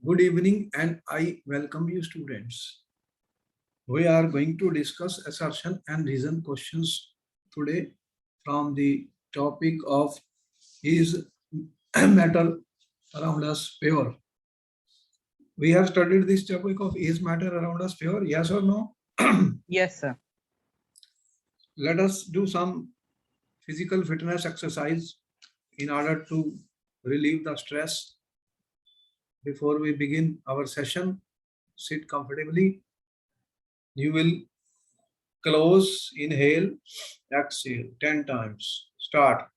Good evening and I welcome you students. We are going to discuss assertion and reason questions today from the topic of is matter around us pure. We have studied this topic of is matter around us pure, yes or no? Yes, sir. Let us do some physical fitness exercise in order to relieve the stress. Before we begin our session, sit comfortably. You will close, inhale, exhale 10 times. Start.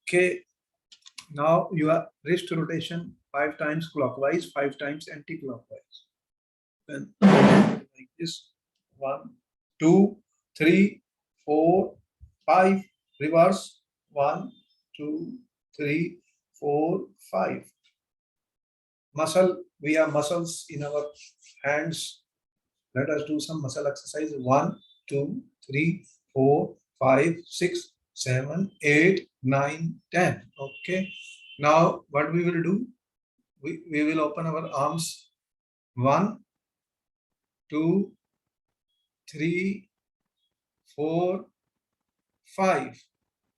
Okay. Now your wrist rotation 5 times clockwise, 5 times anti-clockwise. Then like this. 1, 2, 3, 4, 5. Reverse. 1, 2, 3, 4, 5. Muscle. We have muscles in our hands. Let us do some muscle exercise. 1, 2, 3, 4, 5, 6, 7, 8, 9, 10. Okay. Now what we will do? We will open our arms. 1, 2, 3, 4, 5.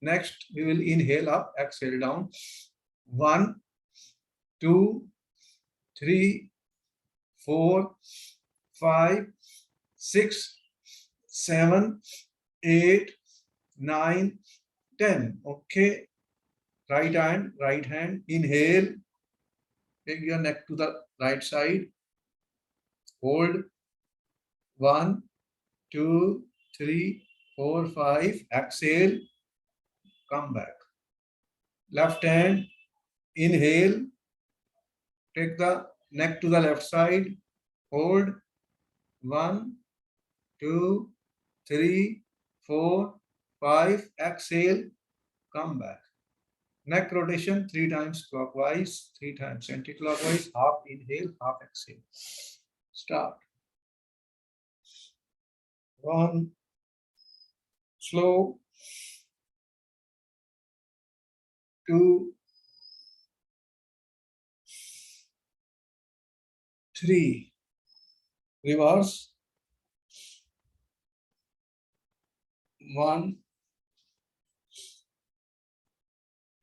Next, we will inhale up, exhale down. 1, 2, 3, 4, 5, 6, 7, 8, 9, 10. Okay. Right hand, inhale. Take your neck to the right side. Hold. 1, 2, 3, 4, 5. Exhale. Come back. Left hand, inhale. Take the neck to the left side. Hold. 1, 2, 3, 4, 5. Exhale. Come back. Neck rotation 3 times clockwise, 3 times anti-clockwise. Half inhale, half exhale. Start. 1. Slow. 2, 3. Reverse. 1,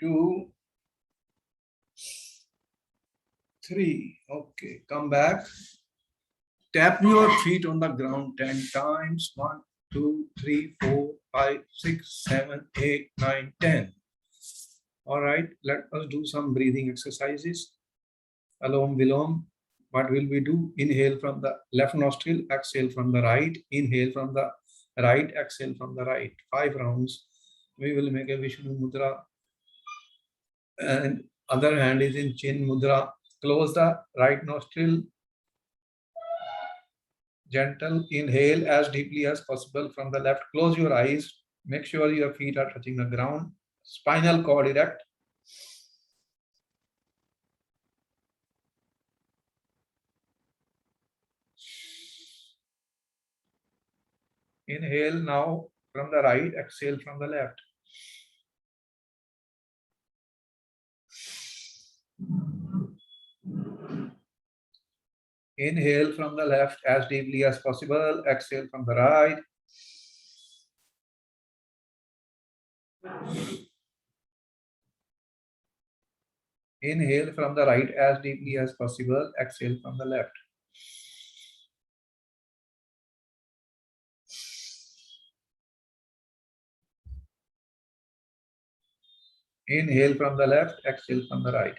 2, 3. Okay, come back. Tap your feet on the ground 10 times. 1, 2, 3, 4, 5, 6, 7, 8, 9, 10. All right, let us do some breathing exercises. Alom Vilom. What will we do? Inhale from the left nostril, exhale from the right. Inhale from the right, exhale from the right. 5 rounds. We will make a Vishnu Mudra. And other hand is in Chin Mudra. Close the right nostril. Gentle inhale as deeply as possible from the left. Close your eyes. Make sure your feet are touching the ground. Spinal cord erect. Inhale now from the right, exhale from the left. Inhale from the left as deeply as possible. Exhale from the right. Inhale from the right as deeply as possible. Exhale from the left. Inhale from the left. Exhale from the right.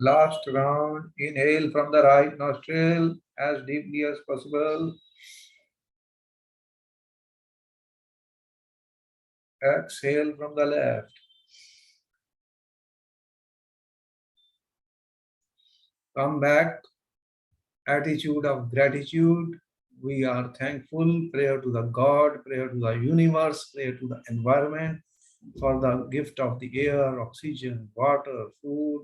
Last round. Inhale from the right nostril as deeply as possible. Exhale from the left. Come back. Attitude of gratitude. We are thankful. Prayer to the God, prayer to the universe, prayer to the environment. for the gift of the air, oxygen, water, food,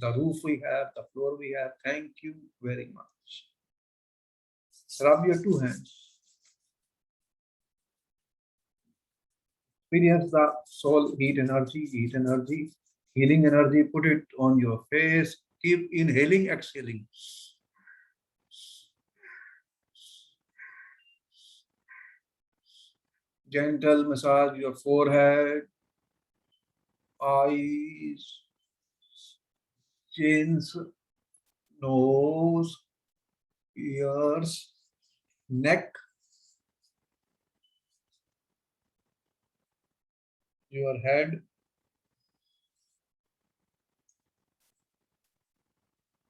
the roof we have, the floor we have. Thank you very much. Rub your two hands. Experience the soul heat energy, healing energy. Put it on your face. Keep inhaling, exhaling. Gentle massage your forehead, eyes, chins, nose, ears, neck, your head,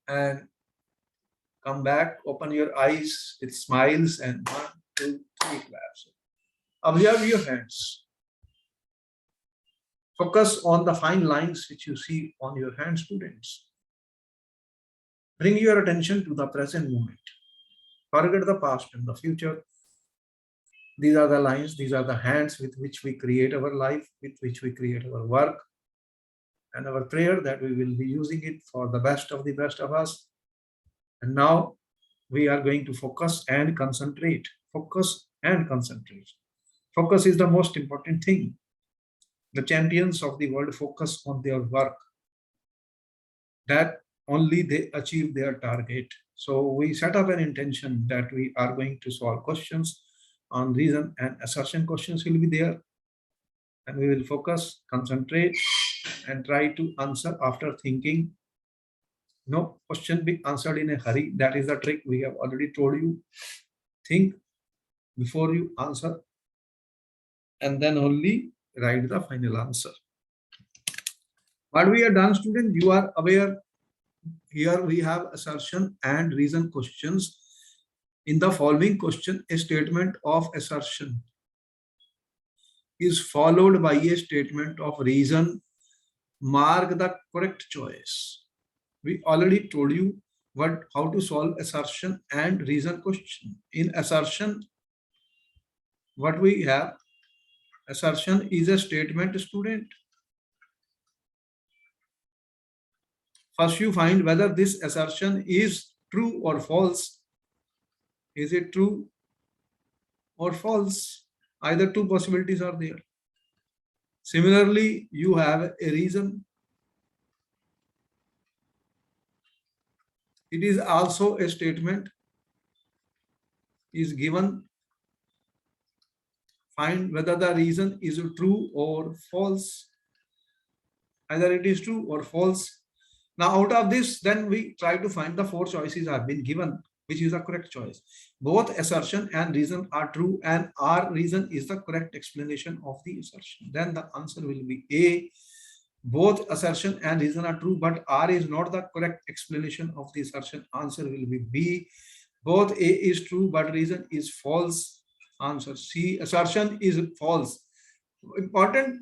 and come back. Open your eyes. It smiles and 1, 2, 3 claps. Observe your hands. Focus on the fine lines which you see on your hands, students. Bring your attention to the present moment. Forget the past and the future. These are the lines, these are the hands with which we create our life, with which we create our work. And our prayer that we will be using it for the best of us. And now we are going to focus and concentrate. Focus and concentrate. Focus is the most important thing. The champions of the world focus on their work. That only they achieve their target. So we set up an intention that we are going to solve questions on reason and assertion. Questions will be there. And we will focus, concentrate, and try to answer after thinking. No question be answered in a hurry. That is the trick we have already told you. Think before you answer, and then only write the final answer. What we have done, student, you are aware. Here we have assertion and reason questions. In the following question, a statement of assertion is followed by a statement of reason. Mark the correct choice. We already told you how to solve assertion and reason question. In assertion, what we have, assertion is a statement, student. First you find whether this assertion is true or false. Is it true or false? Either two possibilities are there. Similarly, you have a reason. It is also a statement is given. Find whether the reason is true or false. Either it is true or false. Now out of this, then we try to find the 4 choices have been given, which is the correct choice. Both assertion and reason are true, and our reason is the correct explanation of the assertion. Then the answer will be A. Both assertion and reason are true, but R is not the correct explanation of the assertion. Answer will be B. Both A is true, but reason is false. Answer C. Assertion is false. Important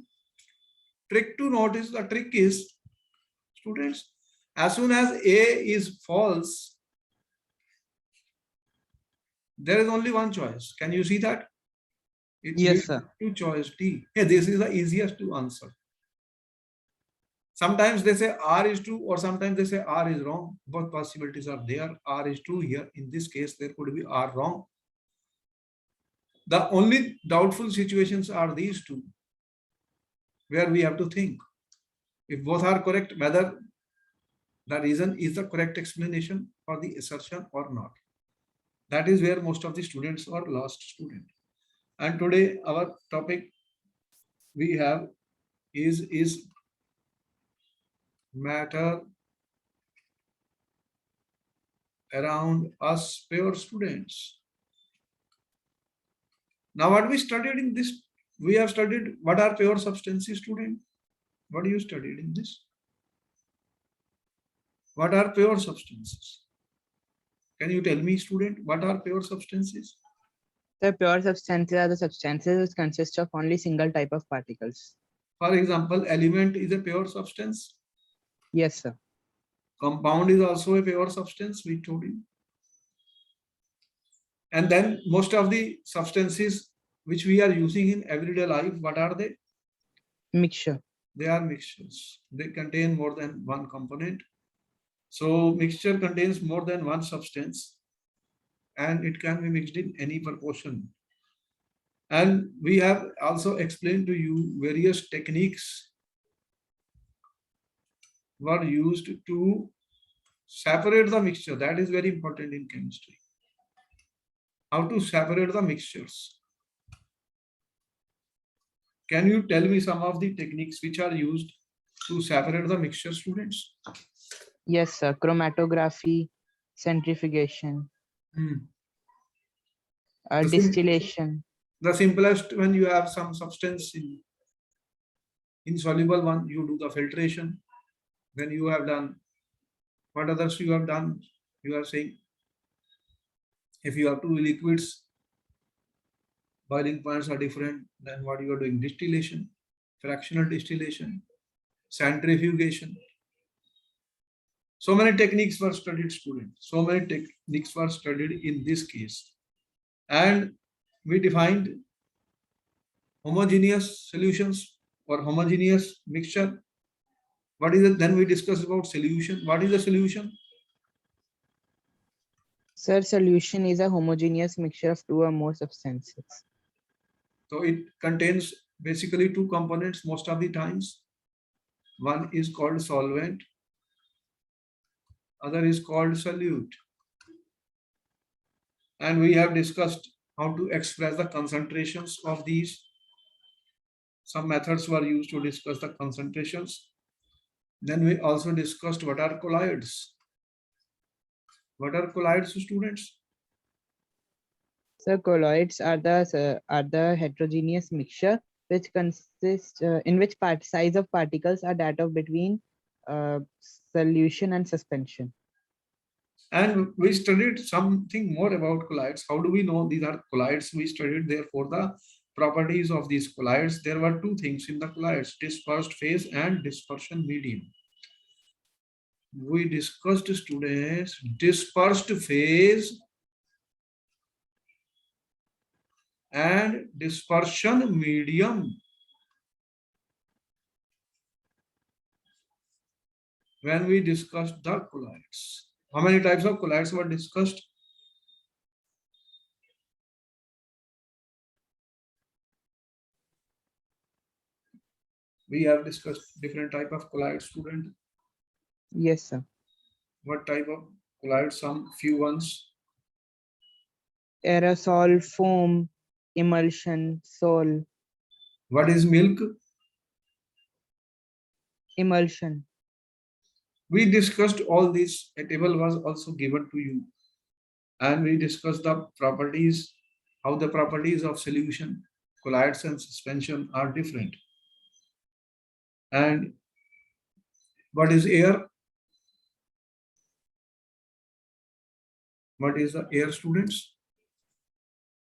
trick to notice, the trick is, students, as soon as A is false, there is only one choice. Can you see that? Yes, sir. Two choice D. Yeah, this is the easiest to answer. Sometimes they say R is true, or sometimes they say R is wrong. Both possibilities are there. R is true here. In this case, there could be R wrong. The only doubtful situations are these two, where we have to think. If both are correct, whether the reason is the correct explanation for the assertion or not. That is where most of the students are lost, student. And today our topic we have is matter around us, pure students. Now what we studied in this, we have studied what are pure substances, student. What you studied in this? What are pure substances? Can you tell me, student, what are pure substances? The pure substances are the substances which consist of only single type of particles. For example, element is a pure substance. Yes, sir. Compound is also a pure substance, we told you. And then most of the substances which we are using in everyday life, what are they? Mixture. They are mixtures. They contain more than one component. So mixture contains more than one substance and it can be mixed in any proportion. And we have also explained to you various techniques were used to separate the mixture. That is very important in chemistry. How to separate the mixtures. Can you tell me some of the techniques which are used to separate the mixture, students? Yes, sir. Chromatography, centrifugation, Hmm. The distillation. The simplest, when you have some substance in insoluble one, you do the filtration. When you have done, what others you have done? You are saying, if you have two liquids, boiling points are different, then what you are doing? Distillation, fractional distillation, centrifugation. So many techniques were studied, students. So many techniques were studied in this case. And we defined homogeneous solutions or homogeneous mixture. What is it? Then we discuss about solution. What is the solution? Sir, solution is a homogeneous mixture of two or more substances. So it contains basically two components most of the times. One is called solvent, other is called solute. And we have discussed how to express the concentrations of these. Some methods were used to discuss the concentrations. Then we also discussed what are colloids. What are colloids, students? So colloids are the heterogeneous mixture which consists in which size of particles are that of between solution and suspension. And we studied something more about colloids. How do we know these are colloids? We studied therefore the properties of these colloids. There were two things in the colloids: dispersed phase and dispersion medium. We discussed, students, dispersed phase and dispersion medium. When we discussed the colloids, how many types of colloids were discussed? We have discussed different type of colloids, student. Yes, sir. What type of colloids? Some few ones. Aerosol, foam, emulsion, sol. What is milk? Emulsion. We discussed all this. A table was also given to you. And we discussed the properties, how the properties of solution, colloids and suspension are different. And what is air? What is the air, students?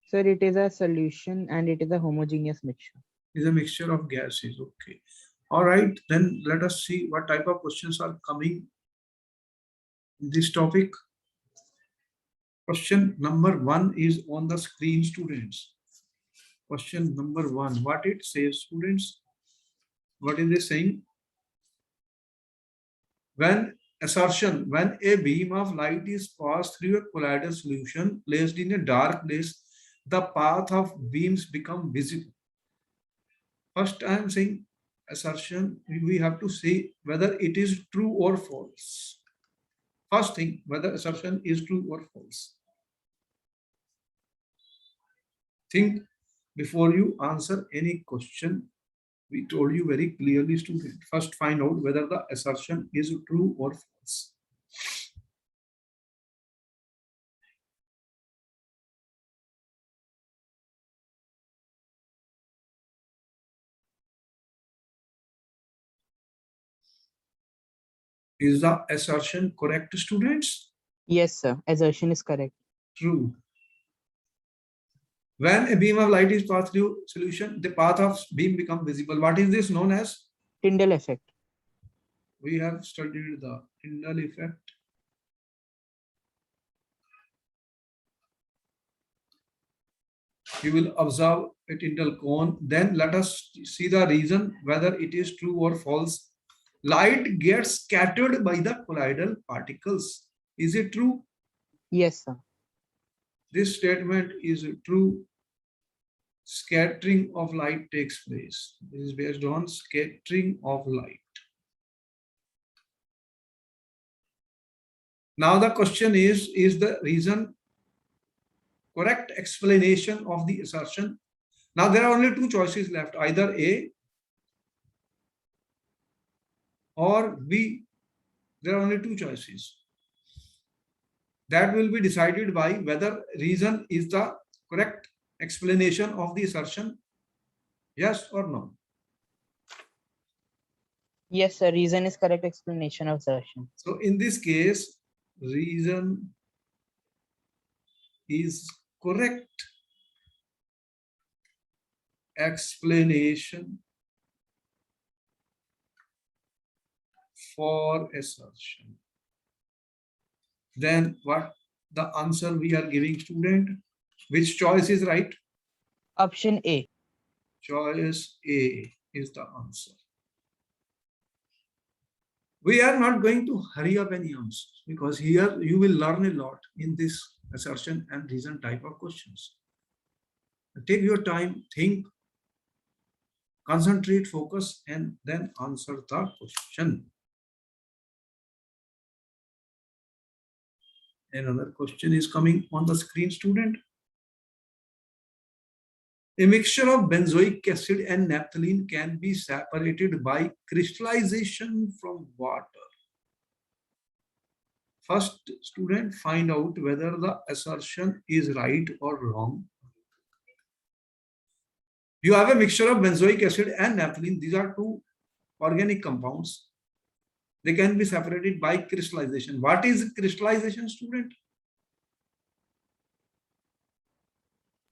Sir, it is a solution and it is a homogeneous mixture. Is a mixture of gases. Okay. All right. Then let us see what type of questions are coming in this topic. Question number 1 is on the screen, students. Question number 1. What it says, students? What is it saying? When a beam of light is passed through a colloidal solution placed in a dark place, the path of beams become visible. First, I am saying assertion, we have to say whether it is true or false. First thing, whether assertion is true or false. Think before you answer any question. We told you very clearly, student. First, find out whether the assertion is true or false. Is the assertion correct, students? Yes, sir. Assertion is correct. True. When a beam of light is passed through solution, the path of beam becomes visible. What is this known as? Tyndall effect. We have studied the Tyndall effect. You will observe a tyndall cone. Then let us see the reason whether it is true or false. Light gets scattered by the colloidal particles. Is it true? Yes, sir. This statement is true. Scattering of light takes place. This is based on scattering of light. Now the question is the reason correct explanation of the assertion? Now there are only two choices left, either A or B. There are only two choices. That will be decided by whether reason is the correct explanation of the assertion. Yes or no? Yes, sir. Reason is correct explanation of assertion. So in this case, reason is correct explanation for assertion. Then what the answer we are giving, student? Which choice is right? Option A. Choice A is the answer. We are not going to hurry up any answers because here you will learn a lot in this assertion and reason type of questions. Take your time, think, concentrate, focus, and then answer the question. Another question is coming on the screen, student. A mixture of benzoic acid and naphthalene can be separated by crystallization from water. First, student, find out whether the assertion is right or wrong. You have a mixture of benzoic acid and naphthalene. These are two organic compounds. They can be separated by crystallization. What is crystallization, student?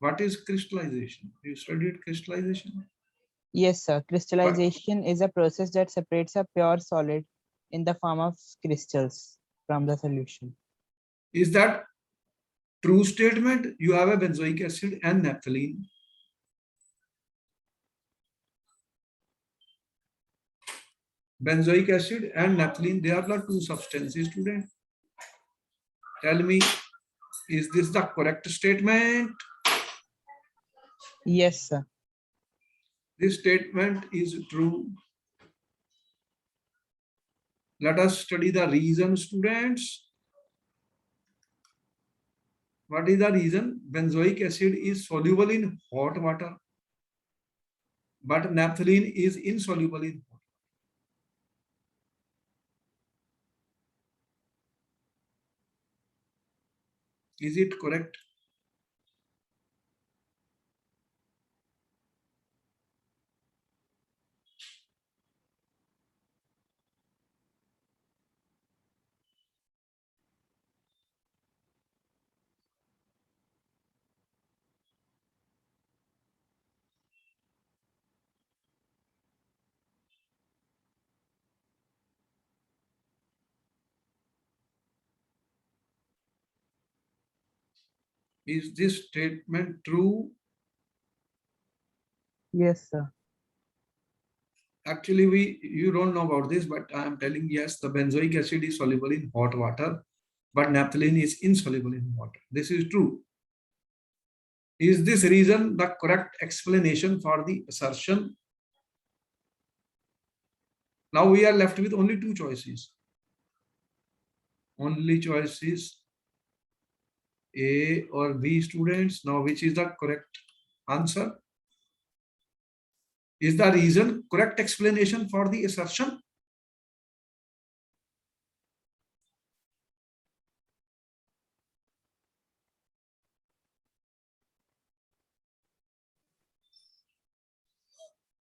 What is crystallization? You studied crystallization? Yes, sir. Crystallization is a process that separates a pure solid in the form of crystals from the solution. Is that true statement? You have a benzoic acid and naphthalene. Benzoic acid and naphthalene, they are the two substances, student. Tell me, is this the correct statement? Yes, sir. This statement is true. Let us study the reason, students. What is the reason? Benzoic acid is soluble in hot water, but naphthalene is insoluble in water. Is it correct? Is this statement true? Yes, sir. Actually, you don't know about this, but I am telling yes, the benzoic acid is soluble in hot water, but naphthalene is insoluble in water. This is true. Is this reason the correct explanation for the assertion? Now we are left with only two choices. Only choices A or B, students. Now which is the correct answer? Is the reason correct explanation for the assertion?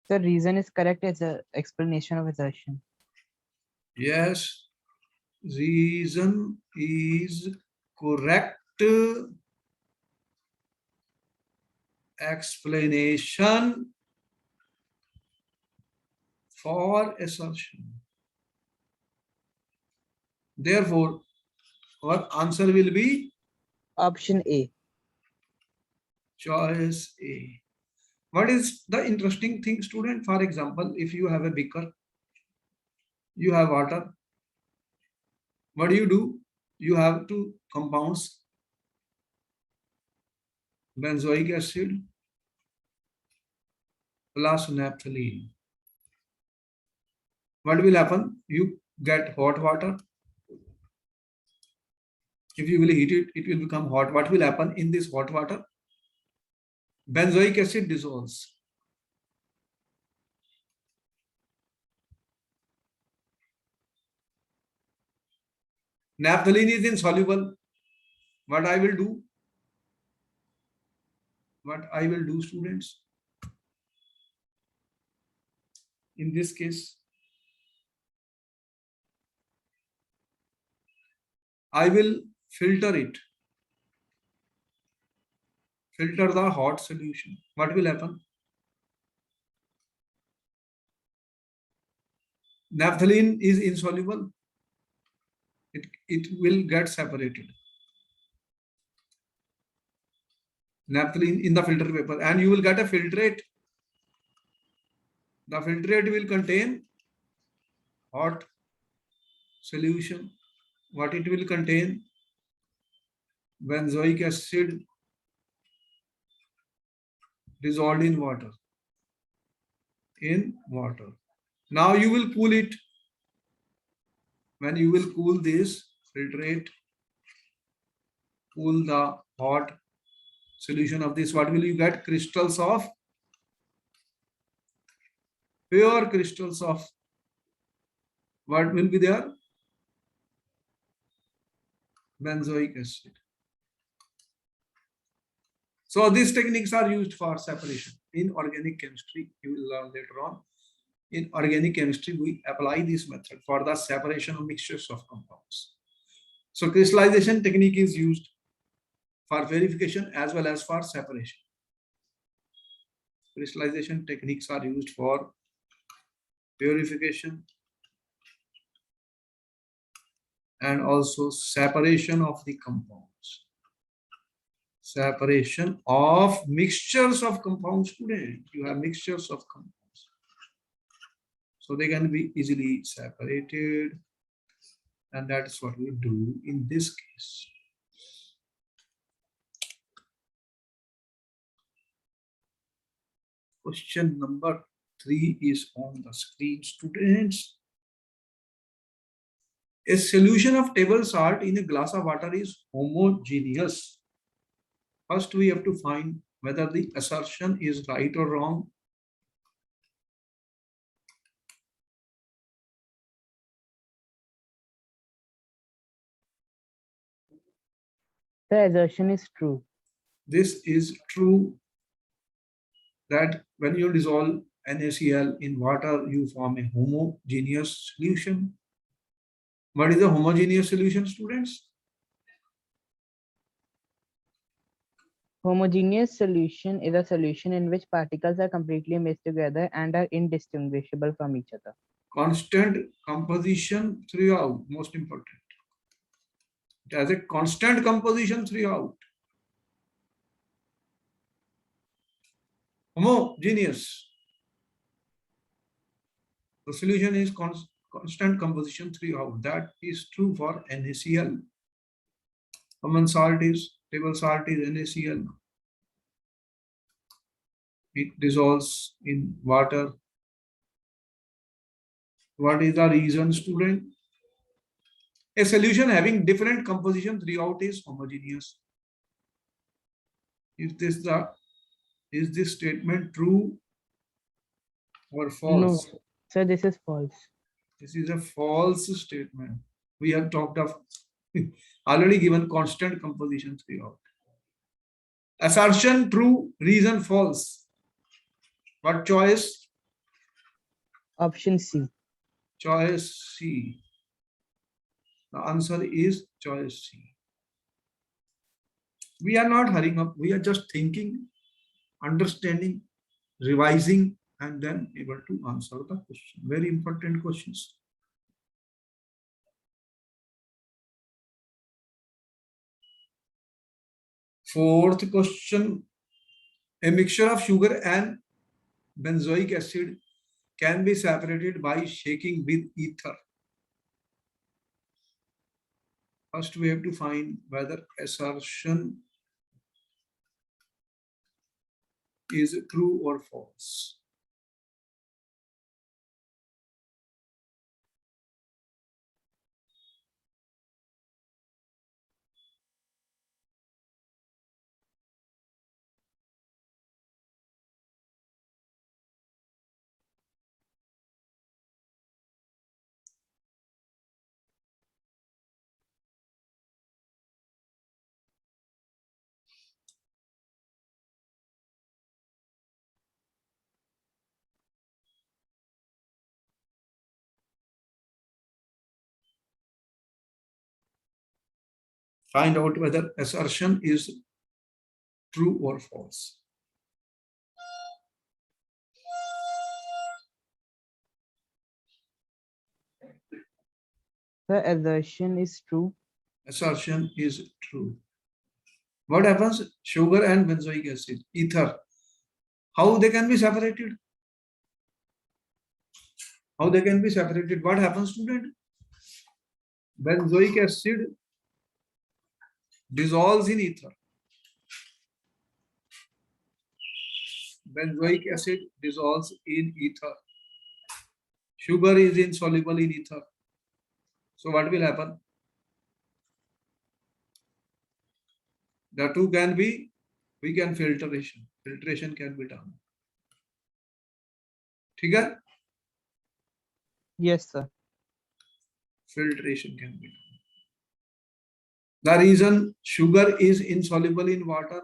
The reason is correct as an explanation of assertion. Yes, reason is correct explanation for assertion. Therefore, our answer will be Option A. Choice A. What is the interesting thing, student? For example, if you have a beaker, you have water. What do? You have two compounds, benzoic acid plus naphthalene. What will happen? You get hot water. If you will heat it, it will become hot. What will happen in this hot water? Benzoic acid dissolves. Naphthalene is insoluble. What I will do? What I will do, students? In this case, I will filter it. Filter the hot solution. What will happen? Naphthalene is insoluble. It will get separated. Naphthalene in the filter paper, and you will get a filtrate. The filtrate will contain hot solution. What it will contain? Benzoic acid dissolved in water. Now you will cool it. When you will cool this filtrate, cool the hot solution of this, what will you get? Crystals of pure crystals of what will be there? Benzoic acid. So these techniques are used for separation. In organic chemistry, you will learn later on. In organic chemistry, we apply this method for the separation of mixtures of compounds. So crystallization technique is used for verification as well as for separation. Crystallization techniques are used for purification and also separation of the compounds. Separation of mixtures of compounds. Today, you have mixtures of compounds. So they can be easily separated. And that's what we do in this case. Question number 3 is on the screen, students. A solution of table salt in a glass of water is homogeneous. First, we have to find whether the assertion is right or wrong. The assertion is true. This is true that when you dissolve NaCl in water, you form a homogeneous solution. What is a homogeneous solution, students? Homogeneous solution is a solution in which particles are completely mixed together and are indistinguishable from each other. Constant composition throughout, most important. It has a constant composition throughout. Homogeneous. The solution is constant composition throughout. That is true for NaCl. Common salt is, table salt is NaCl. It dissolves in water. What is the reason, student? A solution having different composition throughout is homogeneous. Is this statement true or false? No, so this is false. This is a false statement. We have talked of already given constant composition throughout. Assertion true, reason false. What choice? Option C. Choice C. The answer is choice C. We are not hurrying up. We are just thinking, understanding, revising, and then able to answer the question. Very important questions. Fourth question A mixture of sugar and benzoic acid can be separated by shaking with ether. First, we have to find whether assertion is true or false. Find out whether assertion is true or false. The assertion is true. Assertion is true. What happens? Sugar and benzoic acid, ether. How they can be separated? How they can be separated? What happens, student? Benzoic acid dissolves in ether. Benzoic acid dissolves in ether. Sugar is insoluble in ether. So what will happen? The two can be, we can filtration. Filtration can be done. ठीक है? Yes, sir. Filtration can be done. The reason sugar is insoluble in water,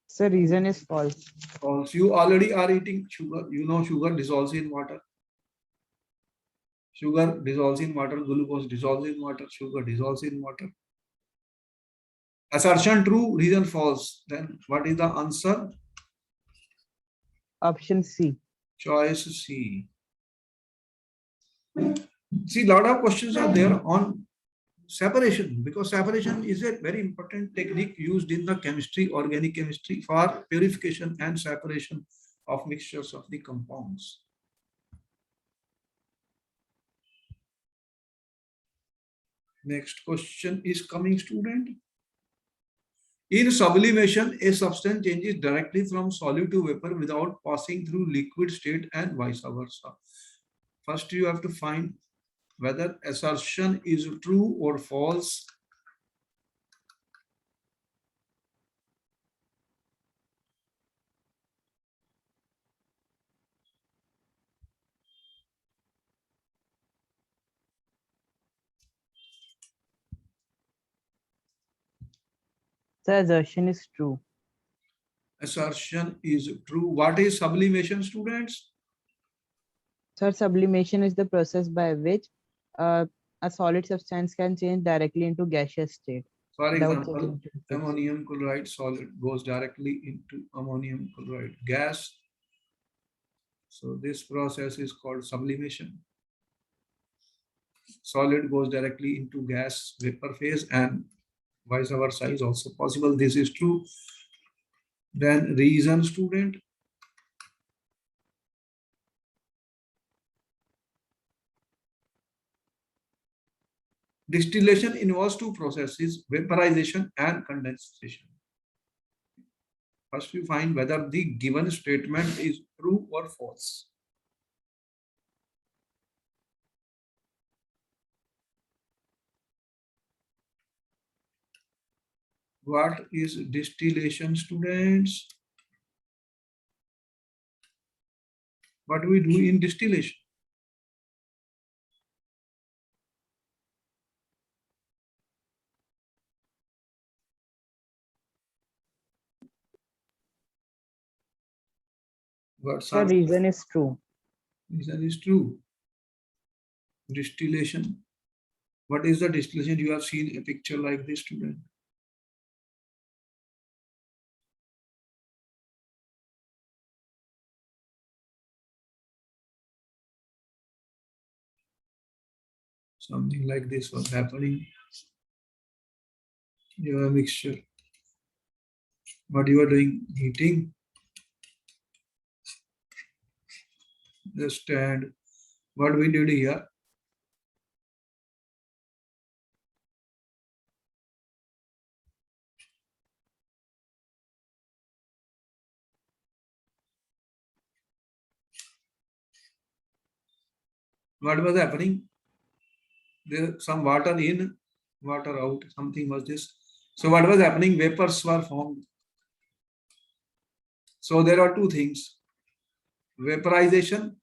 Sir, reason is false. false. You already are eating sugar. You know sugar dissolves in water. Sugar dissolves in water. Glucose dissolves in water. Sugar dissolves in water. Assertion true, reason false. Then what is the answer? Option C. Choice C. See, lot of questions are there on separation, because separation is a very important technique used in the chemistry, organic chemistry, for purification and separation of mixtures of the compounds. Next question is coming, student. In sublimation, a substance changes directly from solid to vapor without passing through liquid state and vice versa. First, you have to find whether assertion is true or false. The assertion is true. Assertion is true. What is sublimation, students? Sir, sublimation is the process by which a solid substance can change directly into gaseous state. For without example, changing to liquids. ammonium chloride solid goes directly into ammonium chloride gas. So this process is called sublimation. Solid goes directly into gas vapor phase, and vice versa is also possible. This is true. Then reason, student. Distillation involves two processes, vaporization and condensation. First, you find whether the given statement is true or false. What is distillation, students? What do we do in distillation? What's The reason is true. reason is true. Distillation. What is the distillation? You have seen a picture like this, student. Something like this was happening. Your mixture. What you are doing? Heating. Understand what we did here. What was happening? There some water in, water out, something was this. So what was happening? Vapors were formed. So there are two things. Vaporization.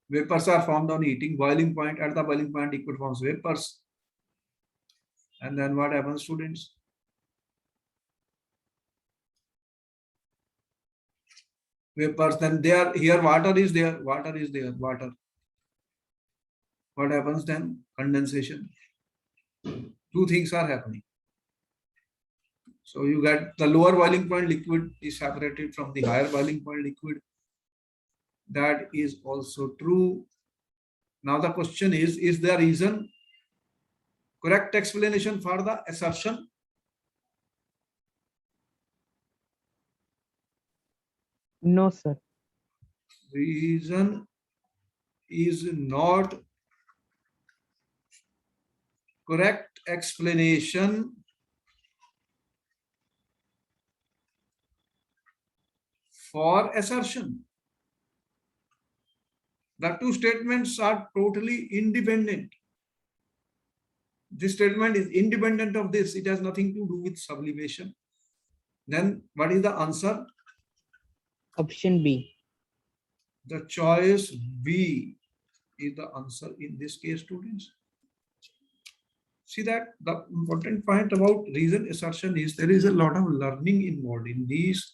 Vapors are formed on heating. Boiling point, at the boiling point, liquid forms vapors. And then what happens, students? Vapors, then there, here water is there, water. What happens then? Condensation. Two things are happening. So you get the lower boiling point liquid is separated from the higher boiling point liquid. That is also true. Now the question is there reason, correct explanation for the assertion? No, sir. Reason is not correct explanation for assertion. The two statements are totally independent. This statement is independent of this. It has nothing to do with sublimation. Then what is the answer? Option B. The choice B is the answer in this case, students. See that the important point about reason assertion is there is a lot of learning involved in these.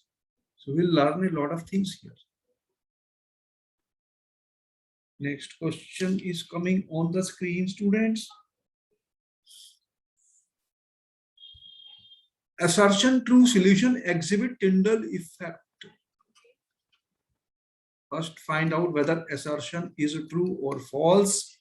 So we'll learn a lot of things here. Next question is coming on the screen, students. Assertion true solution exhibit Tyndall effect. First, find out whether assertion is true or false.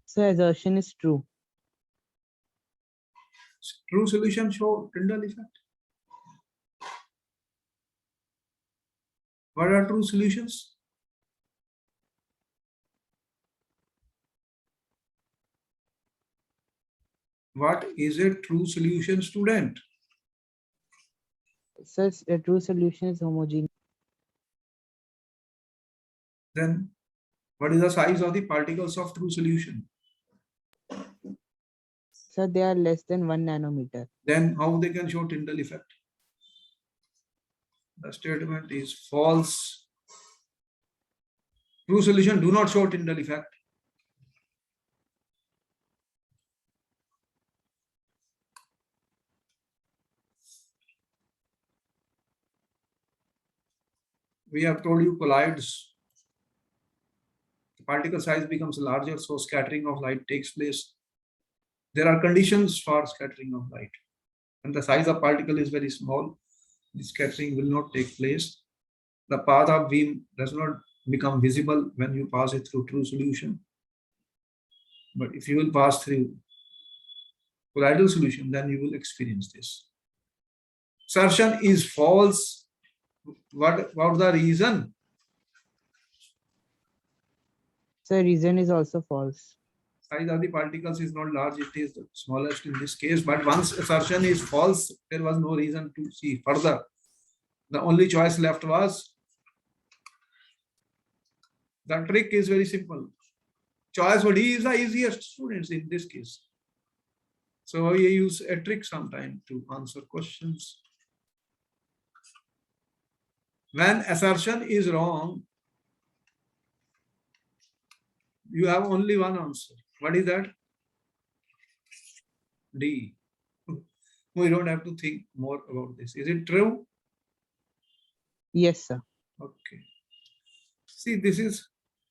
So assertion is true. True solution show Tyndall effect. What are true solutions? What is a true solution, student? So a true solution is homogeneous. Then what is the size of the particles of true solution? So they are less than 1 nanometer. Then how they can show Tyndall effect? The statement is false. True solution do not show Tyndall effect. We have told you collides. The particle size becomes larger, so scattering of light takes place. There are conditions for scattering of light. When the size of particle is very small, the scattering will not take place. The path of beam does not become visible when you pass it through true solution. But if you will pass through colloidal solution, then you will experience this. Assertion is false. What the reason? So reason is also false. Size of the particles is not large, it is the smallest in this case. But once assertion is false, there was no reason to see further. The only choice left was, the trick is very simple. Choice what is the easiest, students, in this case. So we use a trick sometime to answer questions. When assertion is wrong, you have only one answer. What is that? D. We don't have to think more about this. Is it true? Yes, sir. Okay. See, this is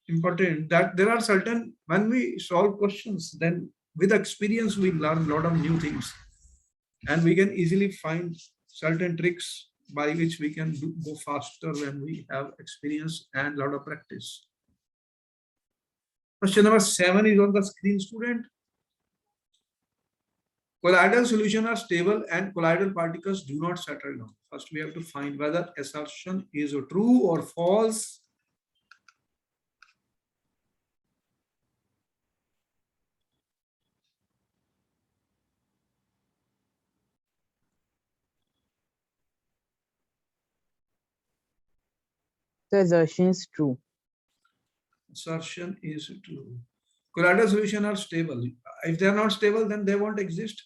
important that there are certain, when we solve questions, then with experience, we learn a lot of new things and we can easily find certain tricks by which we can go faster when we have experience and a lot of practice. Question number 7 is on the screen, student. Colloidal solutions are stable and colloidal particles do not settle down. First, we have to find whether assertion is true or false. The assertion is true. Assertion is true. Colloidal solutions are stable. If they are not stable, then they won't exist.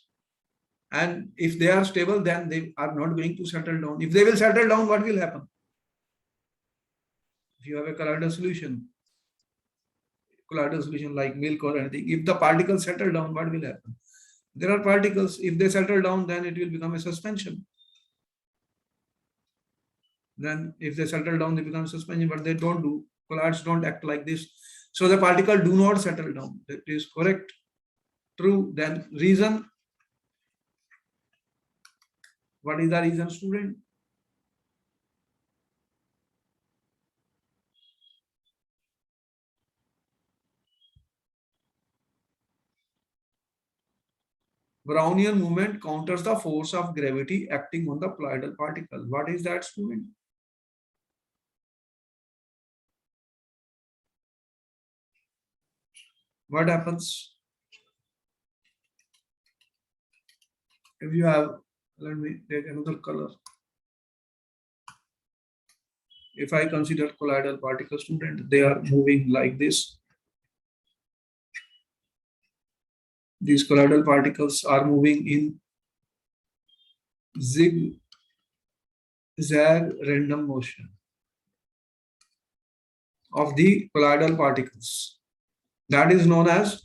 And if they are stable, then they are not going to settle down. If they will settle down, what will happen? If you have a colloidal solution like milk or anything, if the particles settle down, what will happen? There are particles, if they settle down, then it will become a suspension. Then if they settle down, they become suspension, but they don't do. Colloids don't act like this. So the particle do not settle down. That is correct. True. Then reason. What is the reason, student? Brownian movement counters the force of gravity acting on the colloidal particle. What is that, student? What happens if you have, let me take another color. If I consider colloidal particle, student, they are moving like this. These colloidal particles are moving in zigzag random motion of the colloidal particles. That is known as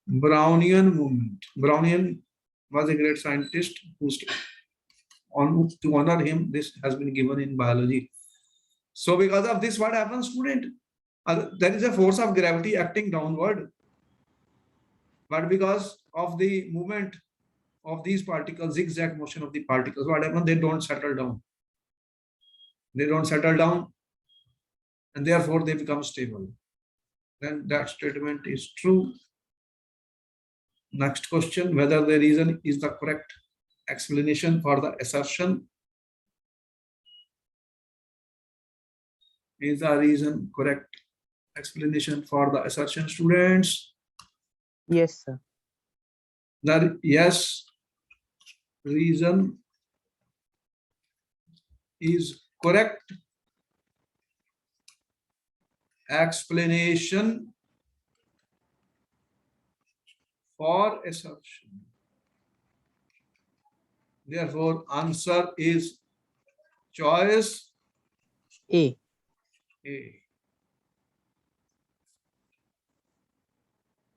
Brownian movement. Brownian was a great scientist to honor him, this has been given in biology. So because of this, what happens, student? There is a force of gravity acting downward. But because of the movement of these particles, zigzag motion of the particles, what happens? They don't settle down. They don't settle down, and therefore they become stable. Then that statement is true. Next question, whether the reason is the correct explanation for the assertion. Is the reason correct explanation for the assertion, students? Yes, sir. The yes, reason is correct explanation for assertion. Therefore, answer is choice A. A.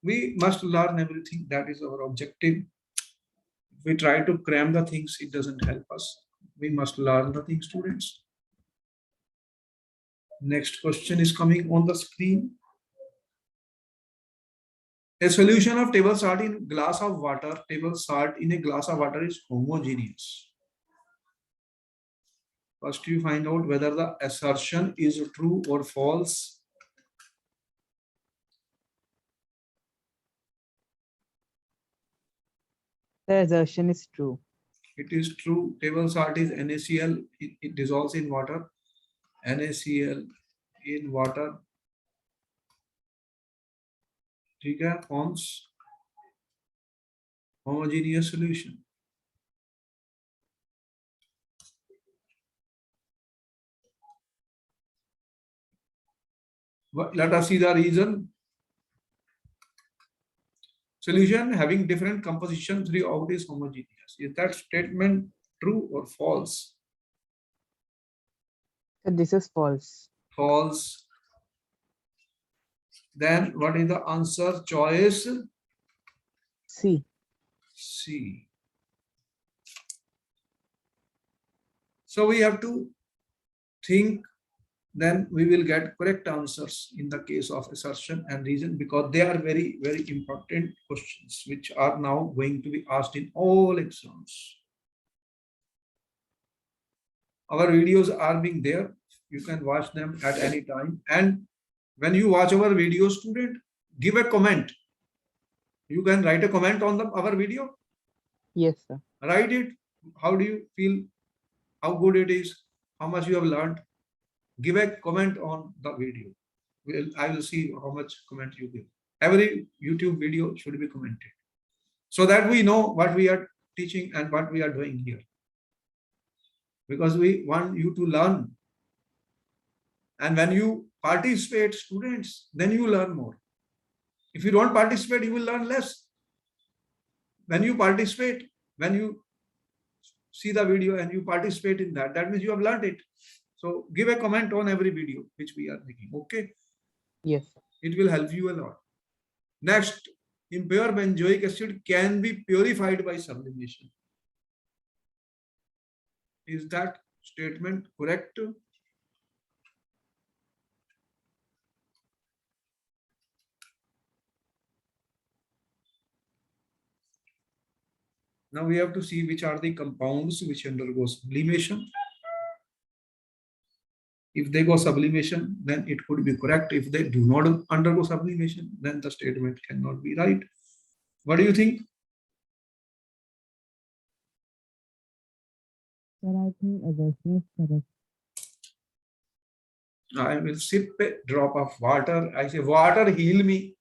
We must learn everything. That is our objective. If we try to cram the things, it doesn't help us. We must learn the things, students. Next question is coming on the screen. A solution of table salt in glass of water, table salt in a glass of water is homogeneous. First, you find out whether the assertion is true or false. The assertion is true. It is true. Table salt is NaCl. It dissolves in water. NaCl in water. Forms homogeneous solution. Let us see the reason. Solution having different composition throughout is homogeneous. Is that statement true or false? So this is false. False. Then what is the answer? Choice C. C. So we have to think, then we will get correct answers in the case of assertion and reason, because they are very, very important questions which are now going to be asked in all exams. Our videos are being there. You can watch them at any time. And when you watch our video, student, give a comment. You can write a comment on our video. Yes, sir. Write it. How do you feel? How good it is? How much you have learned? Give a comment on the video. I will see how much comment you give. Every YouTube video should be commented, so that we know what we are teaching and what we are doing here. Because we want you to learn. And when you participate, students, then you learn more. If you don't participate, you will learn less. When you participate, when you see the video and you participate in that, that means you have learned it. So give a comment on every video which we are making. Okay. Yes, sir. It will help you a lot. Next, impure benzoic acid can be purified by sublimation. Is that statement correct? Now we have to see which are the compounds which undergo sublimation. If they go sublimation, then it could be correct. If they do not undergo sublimation, then the statement cannot be right. What do you think? Sir, I think assertion is correct. I will sip a drop of water. I say, water, heal me.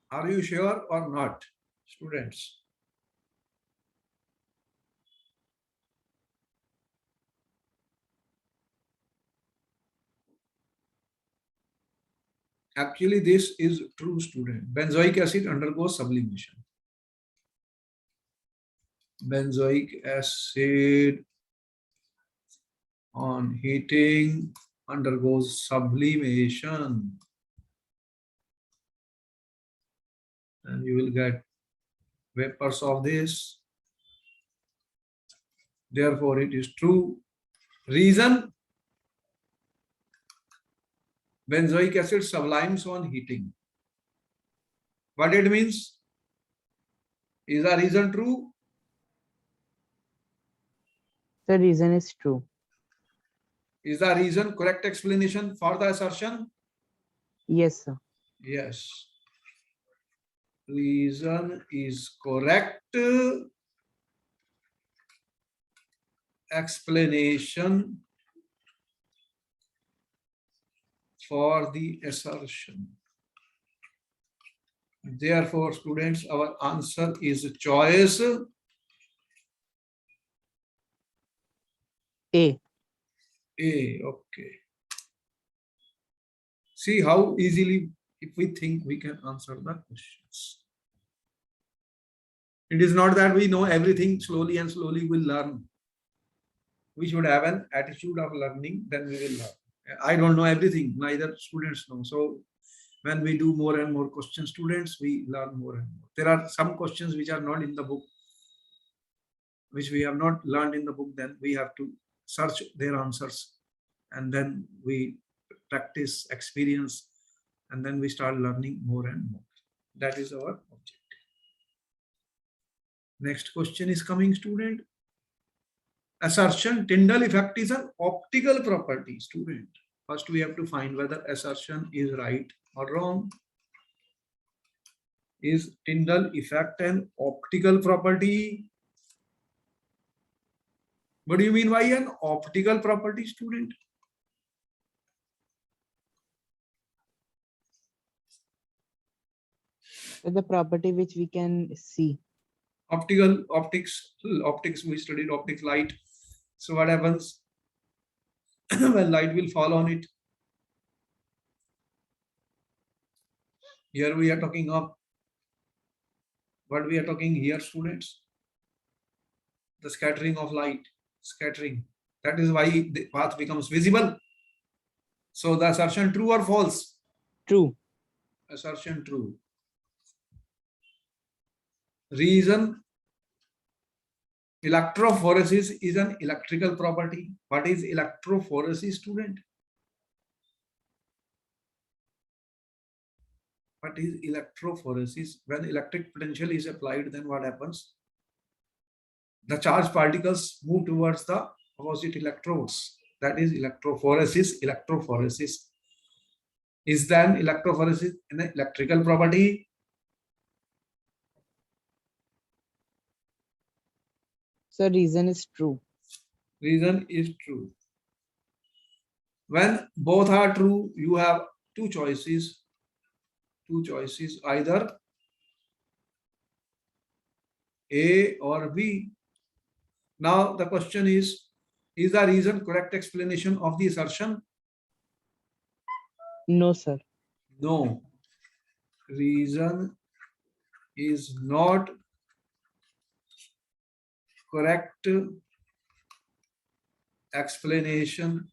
Are you sure or not, students? Actually, this is true, student. Benzoic acid undergoes sublimation. Benzoic acid on heating undergoes sublimation. And you will get vapors of this. Therefore, it is true. Reason: benzoic acid sublimes on heating. What it means? Is the reason true? The reason is true. Is the reason correct explanation for the assertion? Yes, sir. Yes. Reason is correct explanation for the assertion. Therefore, students, our answer is choice A. A. Okay. See how easily, if we think, we can answer the questions. It is not that we know everything. Slowly and slowly we'll learn. We should have an attitude of learning, then we will learn. I don't know everything, neither students know. So when we do more and more questions, students, we learn more and more. There are some questions which are not in the book, which we have not learned in the book, then we have to search their answers, and then we practice, experience, and then we start learning more and more. That is our objective. Next question is coming, student. Assertion Tyndall effect is an optical property, student. First, we have to find whether assertion is right or wrong. Is Tyndall effect an optical property? What do you mean by an optical property, student? The property which we can see. Optics, we studied optics, light. So what happens when light will fall on it? Here we are talking of what we are talking here, students. The scattering of light, scattering. That is why the path becomes visible. So the assertion true or false? True. Assertion true. Reason, electrophoresis is an electrical property. What is electrophoresis, student? What is electrophoresis? When electric potential is applied, then what happens? The charged particles move towards the opposite electrodes. That is electrophoresis. Electrophoresis is then electrophoresis an electrical property? So reason is true. Reason is true. When both are true, you have two choices. Two choices, either A or B. Now the question is the reason correct explanation of the assertion? No, sir. No. Reason is not correct explanation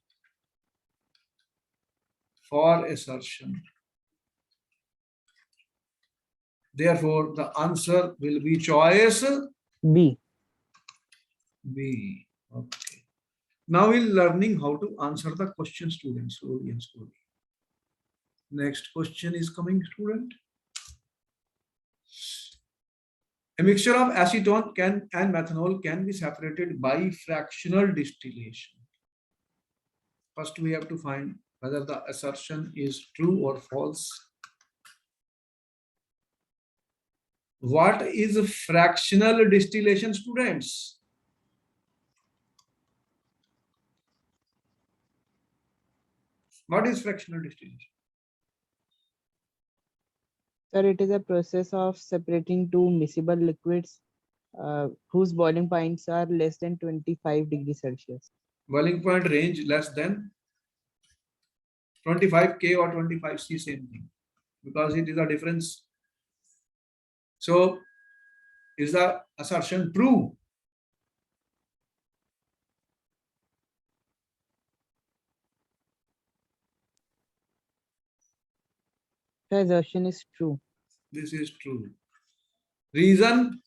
for assertion. Therefore, the answer will be choice B. B. Okay. Now we're learning how to answer the question, students, slowly and slowly. Next question is coming, student. A mixture of acetone and methanol can be separated by fractional distillation. First, we have to find whether the assertion is true or false. What is fractional distillation, students? What is fractional distillation? Sir, it is a process of separating two miscible liquids whose boiling points are less than 25 degrees Celsius. Boiling point range less than 25 K or 25 C, same thing, because it is a difference. So, is the assertion true? The assertion is true. This is true. Reason?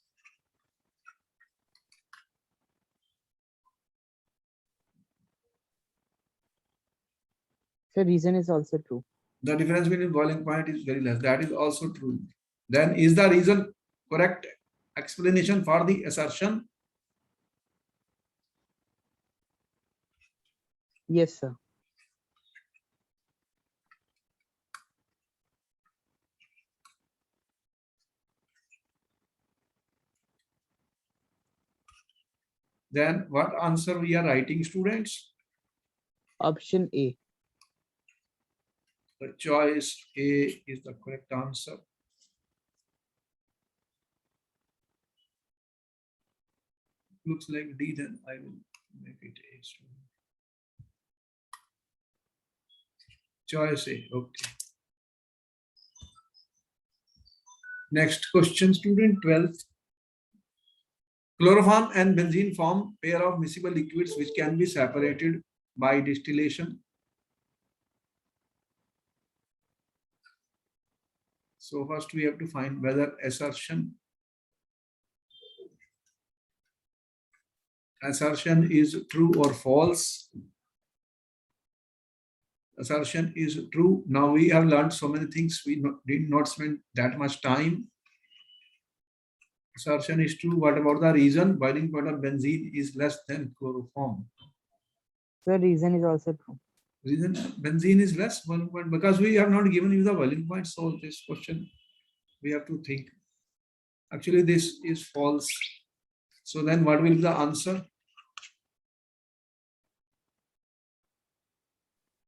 The reason is also true. The difference between boiling point is very less. That is also true. Then is the reason correct explanation for the assertion? Yes, sir. Then what answer we are writing, students? Option A. The choice A is the correct answer. Looks like D, then I will make it A. Choice A, okay. Next question, student, 12th. Chloroform and benzene form pair of miscible liquids which can be separated by distillation. So first we have to find whether assertion is true or false. Assertion is true. Now we have learned so many things. We did not spend that much time. Assertion is true. What about the reason? Boiling point of benzene is less than chloroform. The reason is also true. Reason benzene is less boiling point, because we have not given you the boiling point. So this question we have to think. Actually, this is false. So then what will be the answer?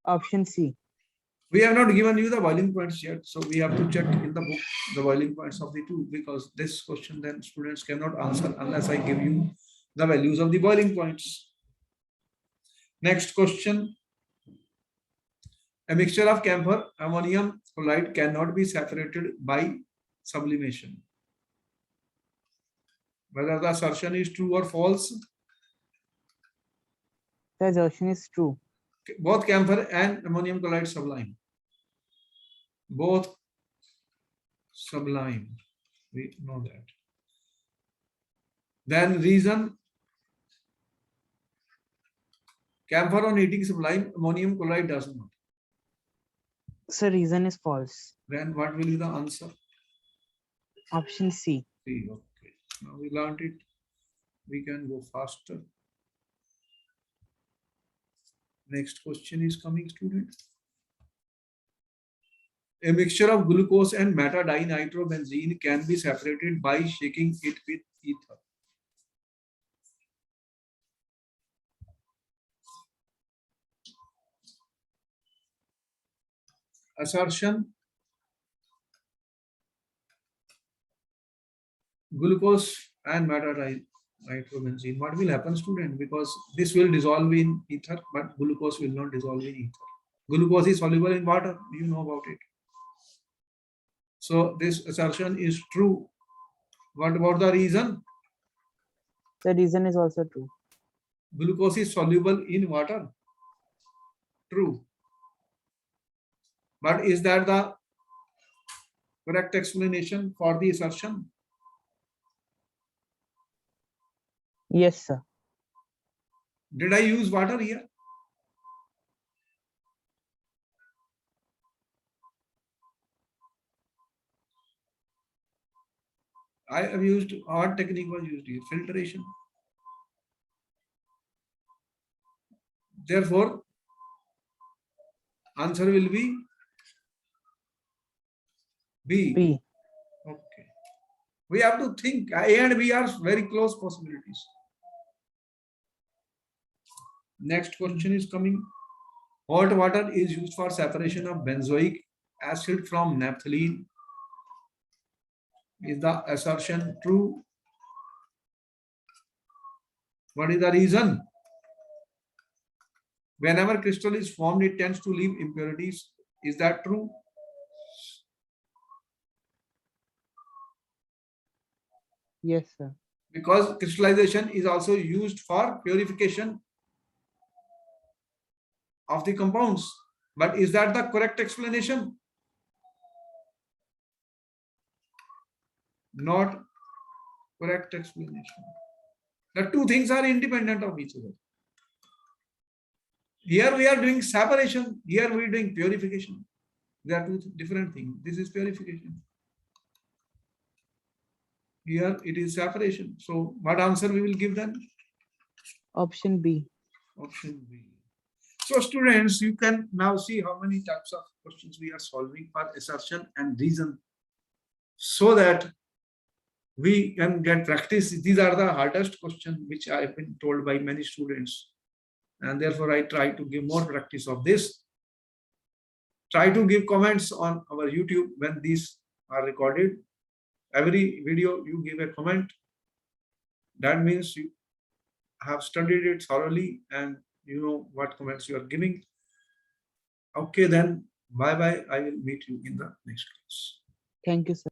Option C. We have not given you the boiling points yet, so we have to check in the book the boiling points of the two, because this question then students cannot answer unless I give you the values of the boiling points. Next question. A mixture of camphor, ammonium chloride cannot be separated by sublimation. Whether the assertion is true or false? The assertion is true. Both camphor and ammonium chloride sublime. Both sublime. We know that. Then reason, camphor on heating sublime, ammonium chloride does not. So reason is false. Then what will be the answer? Option C. C. Okay. Now we learned it. We can go faster. Next question is coming, student. A mixture of glucose and metadinitrobenzene can be separated by shaking it with ether. Assertion, glucose and metadinitrobenzene. What will happen, student? Because this will dissolve in ether, but glucose will not dissolve in ether. Glucose is soluble in water. You know about it. So this assertion is true. What about the reason? The reason is also true. Glucose is soluble in water. True. But is that the correct explanation for the assertion? Yes, sir. Did I use water here? I have used, what technique was used here? Filtration. Therefore, answer will be B. B. Okay. We have to think. A and B are very close possibilities. Next question is coming. Hot water is used for separation of benzoic acid from naphthalene. Is the assertion true? What is the reason? Whenever crystal is formed, it tends to leave impurities. Is that true? Yes, sir. Because crystallization is also used for purification of the compounds. But is that the correct explanation? Not correct explanation. The two things are independent of each other. Here we are doing separation. Here we are doing purification. They are two different things. This is purification. Here it is separation. So what answer we will give then? Option B. Option B. So students, you can now see how many types of questions we are solving for assertion and reason, so that we can get practice. These are the hardest questions which I have been told by many students, and therefore I try to give more practice of this. Try to give comments on our YouTube when these are recorded. Every video you give a comment. That means you have studied it thoroughly and you know what comments you are giving. Okay, then bye bye. I will meet you in the next class. Thank you, sir.